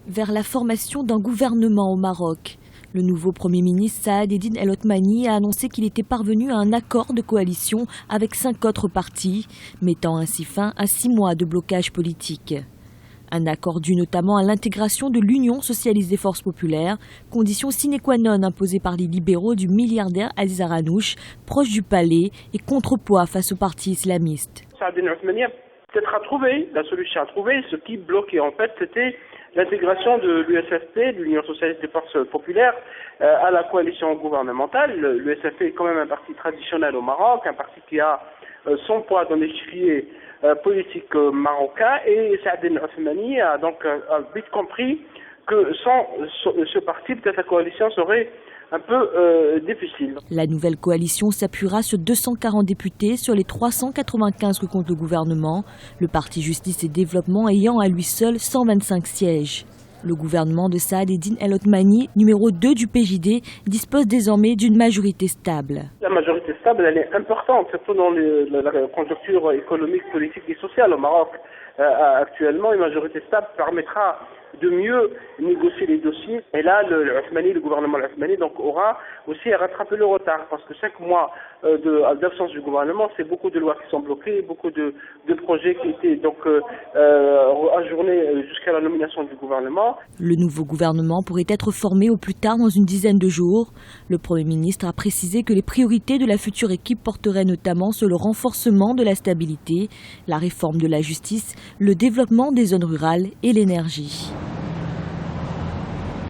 vers la formation d'un gouvernement au Maroc. Le nouveau Premier ministre Saad Eddine El Othmani a annoncé qu'il était parvenu à un accord de coalition avec 5 autres partis, mettant ainsi fin à 6 mois de blocage politique. Un accord dû notamment à l'intégration de l'Union socialiste des forces populaires, condition sine qua non imposée par les libéraux du milliardaire Aziz Aranouch, proche du palais et contrepoids face au parti islamiste. Saad Eddine El Othmani a peut-être trouvé la solution à trouver. Ce qui bloquait en fait, c'était l'intégration de l'USFP, de l'Union socialiste des forces populaires, à la coalition gouvernementale. L'USFP est quand même un parti traditionnel au Maroc, un parti qui a son poids dans l'échiquier politique marocain, et Saad Eddine El Othmani a donc vite compris que sans ce parti, peut-être la coalition serait un peu difficile. La nouvelle coalition s'appuiera sur 240 députés sur les 395 que compte le gouvernement, le parti Justice et Développement ayant à lui seul 125 sièges. Le gouvernement de Saad Eddine El Othmani, numéro 2 du PJD, dispose désormais d'une majorité stable. La majorité stable, elle est importante, surtout dans la conjoncture économique, politique et sociale au Maroc. Actuellement, une majorité stable permettra de mieux négocier les dossiers. Et là, le gouvernement Othmani donc aura aussi à rattraper le retard, parce que 5 mois d'absence du gouvernement, c'est beaucoup de lois qui sont bloquées, beaucoup de projets qui étaient donc ajournés jusqu'à la nomination du gouvernement. Le nouveau gouvernement pourrait être formé au plus tard dans une dizaine de jours. Le Premier ministre a précisé que les priorités de la future équipe porteraient notamment sur le renforcement de la stabilité, la réforme de la justice, le développement des zones rurales et l'énergie.